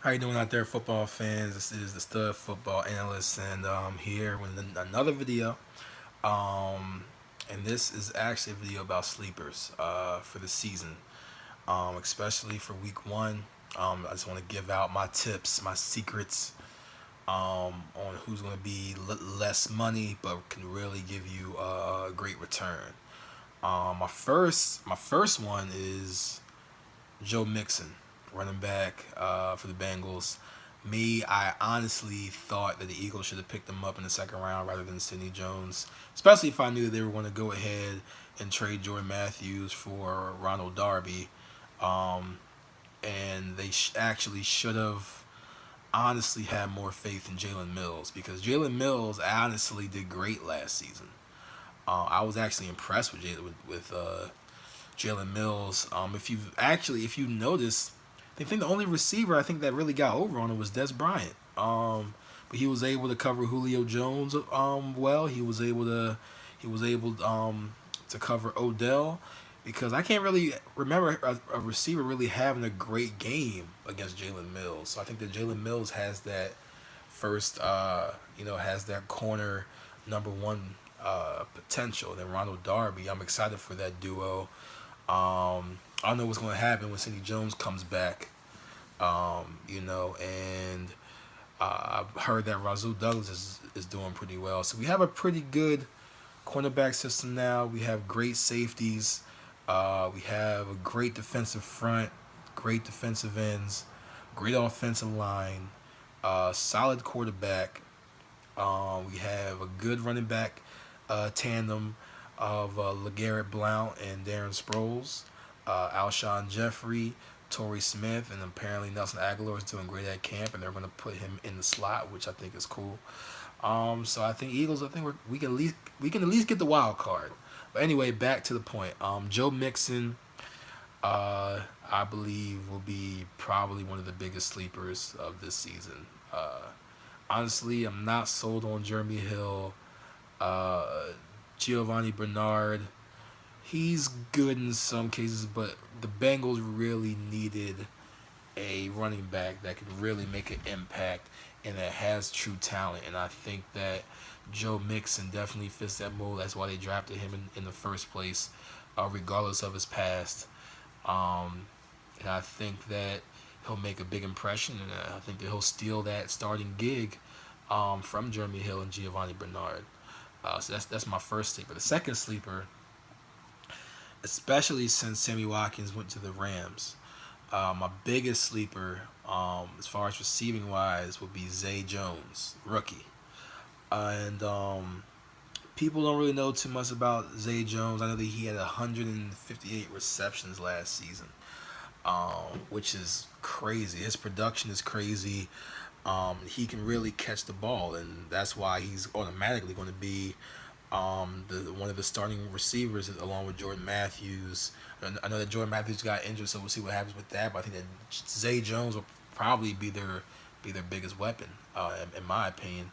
How you doing out there, football fans? This is the Stud Football Analyst, and here with another video. Um, and this is actually a video about sleepers for the season, especially for Week 1. I just want to give out my tips, my secrets on who's going to be less money but can really give you a great return. My first one is Joe Mixon, running back for the Bengals. I honestly thought that the Eagles should have picked him up in the second round rather than Sidney Jones, especially if I knew they were going to go ahead and trade Jordan Matthews for Ronald Darby. Um, and they actually should have honestly had more faith in Jalen Mills because Jalen Mills honestly did great last season. I was actually impressed with Jalen Mills. If you notice, I think the only receiver I think that really got over on him was Des Bryant. But he was able to cover Julio Jones well. He was able to cover Odell because I can't really remember a receiver really having a great game against Jalen Mills. So I think that Jalen Mills has that first, has that corner number one potential. Then Ronald Darby, I'm excited for that duo. I don't know what's going to happen when Cindy Jones comes back. And I've heard that Razul Douglas is doing pretty well. So we have a pretty good cornerback system now. We have great safeties. We have a great defensive front, great defensive ends, great offensive line, solid quarterback. We have a good running back tandem of LeGarrette Blount and Darren Sproles, Alshon Jeffrey, Torrey Smith, and apparently Nelson Aguilar is doing great at camp, and they're going to put him in the slot, which I think is cool. So I think Eagles. I think we can at least get the wild card. But anyway, back to the point. Joe Mixon, I believe, will be probably one of the biggest sleepers of this season. Honestly, I'm not sold on Jeremy Hill. Uh, Giovanni Bernard, he's good in some cases, but the Bengals really needed a running back that could really make an impact and that has true talent. And I think that Joe Mixon definitely fits that mold. That's why they drafted him in the first place, regardless of his past. Um, and I think that he'll make a big impression, and I think that he'll steal that starting gig from Jeremy Hill and Giovanni Bernard. So that's my first sleeper. The second sleeper, especially since Sammy Watkins went to the Rams, my biggest sleeper, as far as receiving wise, would be Zay Jones, rookie. And people don't really know too much about Zay Jones. I know that he had 158 receptions last season, which is crazy. His production is crazy. He can really catch the ball, and that's why he's automatically going to be one of the starting receivers along with Jordan Matthews. I know that Jordan Matthews got injured, so we'll see what happens with that. But I think that Zay Jones will probably be their biggest weapon, in my opinion.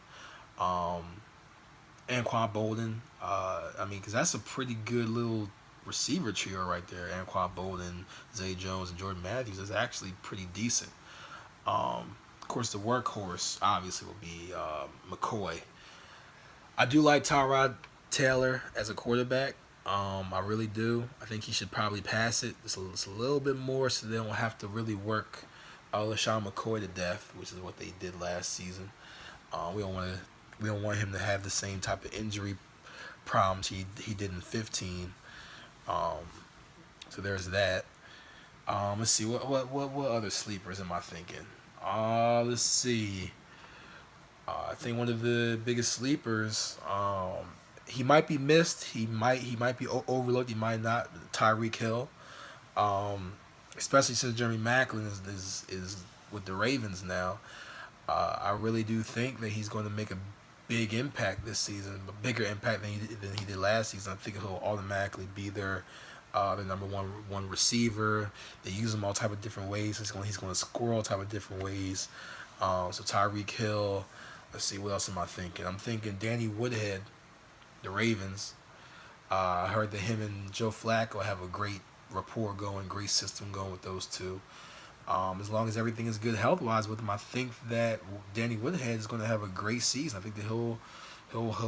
Um, Anquan Bolden, because that's a pretty good little receiver trio right there. Anquan Bolden, Zay Jones, and Jordan Matthews is actually pretty decent. Of course, the workhorse obviously will be McCoy. I do like Tyrod Taylor as a quarterback. I really do. I think he should probably pass it just a little bit more so they don't have to really work LaShawn McCoy to death, which is what they did last season. We don't want him to have the same type of injury problems he did in 15. Um, so there's that. Let's see what other sleepers am I thinking? Let's see. I think one of the biggest sleepers. He might be missed. He might be overlooked. He might not. Tyreek Hill. Um, Especially since Jeremy Maclin is with the Ravens now. I really do think that he's going to make a big impact this season, a bigger impact than he did last season. I think he'll automatically be their number one receiver. They use him all type of different ways. He's going to score all type of different ways. So Tyreek Hill. Let's see, what else am I thinking? I'm thinking Danny Woodhead, the Ravens. I heard that him and Joe Flacco have a great rapport going, great system going with those two. As long as everything is good health wise with him, I think that Danny Woodhead is going to have a great season. I think that he'll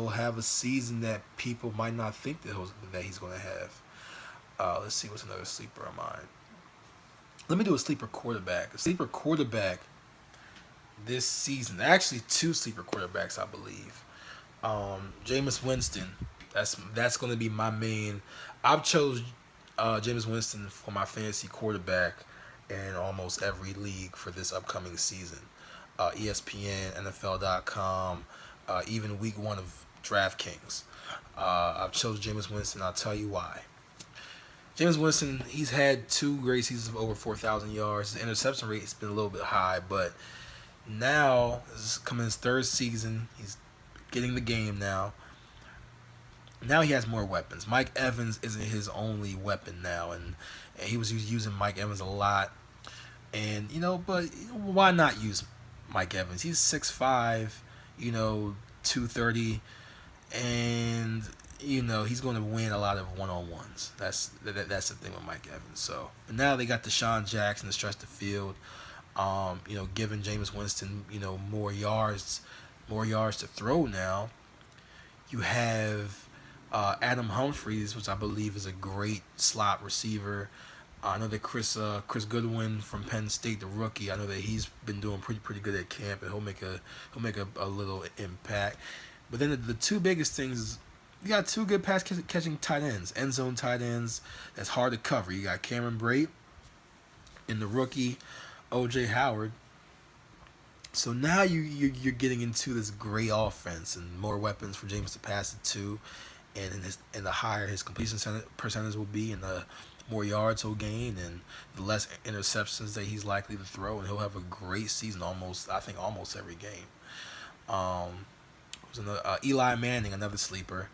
have a season that people might not think that he's going to have. Let's see what's another sleeper of mine. Let me do a sleeper quarterback. A sleeper quarterback this season. Actually, two sleeper quarterbacks, I believe. Jameis Winston. That's going to be my main. I've chose Jameis Winston for my fantasy quarterback in almost every league for this upcoming season. ESPN, NFL.com, even week 1 of DraftKings. I've chosen Jameis Winston. I'll tell you why. Jameis Winston, he's had 2 great seasons of over 4,000 yards. His interception rate has been a little bit high, but now, this is coming his 3rd season. He's getting the game now. Now he has more weapons. Mike Evans isn't his only weapon now, and he was using Mike Evans a lot. And, but why not use Mike Evans? He's 6'5", 230, and, he's going to win a lot of one-on-ones. That's the thing with Mike Evans. So, but now they got Deshaun Jackson to stretch the field, giving Jameis Winston, more yards to throw now. You have Adam Humphries, which I believe is a great slot receiver. I know that Chris Goodwin from Penn State, the rookie, I know that he's been doing pretty good at camp, and he'll make a little impact. But then the 2 biggest things is you got 2 good pass catching tight ends, end zone tight ends. That's hard to cover. You got Cameron Brate and the rookie O.J. Howard. So now you're getting into this great offense and more weapons for James to pass it to, and the higher his completion percentage will be, and the more yards he'll gain, and the less interceptions that he's likely to throw, and he'll have a great season almost every game. Eli Manning, another sleeper.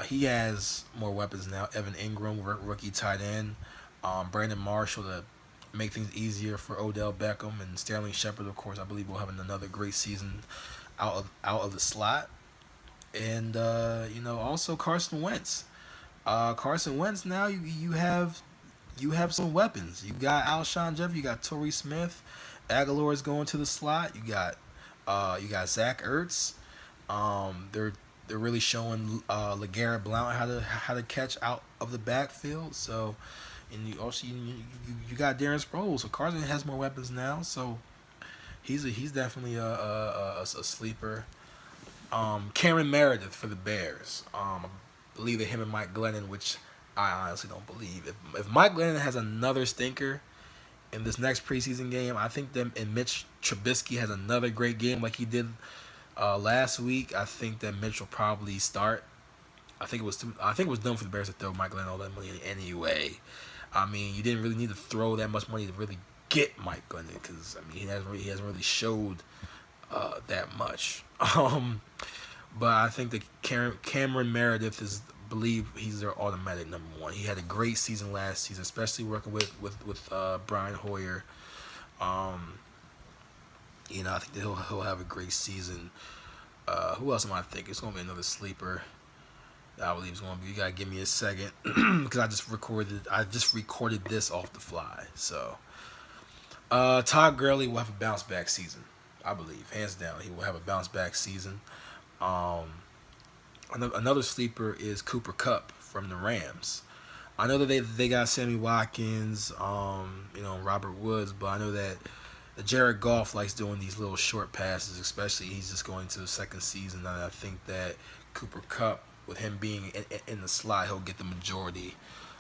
He has more weapons now. Evan Ingram, rookie tight end. Brandon Marshall to make things easier for Odell Beckham, and Sterling Shepard, of course, I believe will have another great season out of the slot. And also Carson Wentz. Carson Wentz, now you have some weapons. You got Alshon Jeffrey, you got Torrey Smith, Aguilar is going to the slot. You got Zach Ertz. They're really showing LeGarrette Blount how to catch out of the backfield. So, and you also you got Darren Sproles. So Carson has more weapons now. So he's definitely a sleeper. Cameron Meredith for the Bears. I believe that him and Mike Glennon, which I honestly don't believe. If Mike Glennon has another stinker in this next preseason game, I think that and Mitch Trubisky has another great game like he did last week, I think that Mitch will probably start. I think it was done for the Bears to throw Mike Glennon all that money anyway. I mean, you didn't really need to throw that much money to really get Mike Glennon, because I mean he hasn't really showed that much. But I think that Cameron Meredith believe he's their automatic number 1. He had a great season last season, especially working with Brian Hoyer. I think that he'll have a great season. Who else am I thinking? It's gonna be another sleeper. I believe it's gonna be. You gotta give me a second because I just recorded this off the fly. So Todd Gurley will have a bounce back season. I believe, hands down, he will have a bounce back season. Another sleeper is Cooper Kupp from the Rams. I know that they got Sammy Watkins, Robert Woods, but I know that Jared Goff likes doing these little short passes, especially he's just going to the 2nd season, and I think that Cooper Kupp, with him being in the slot, he'll get the majority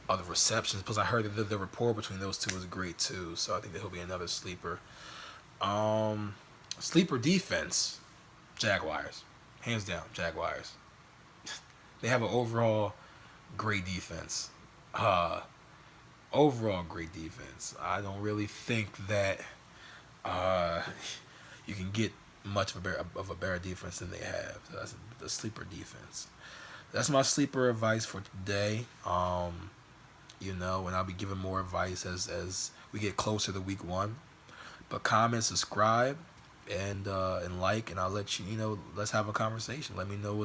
of the receptions. Plus, I heard that the rapport between those two is great too, so I think that he'll be another sleeper. Sleeper defense, Jaguars, hands down, Jaguars. They have an overall great defense. Overall great defense. I don't really think that you can get much of a better defense than they have. So that's the sleeper defense. That's my sleeper advice for today. And I'll be giving more advice as we get closer to week 1. But comment, subscribe, and like, and I'll let you let's have a conversation. Let me know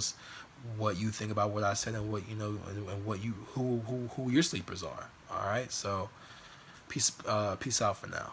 what you think about what I said, and what and what who your sleepers are. All right, so peace out for now.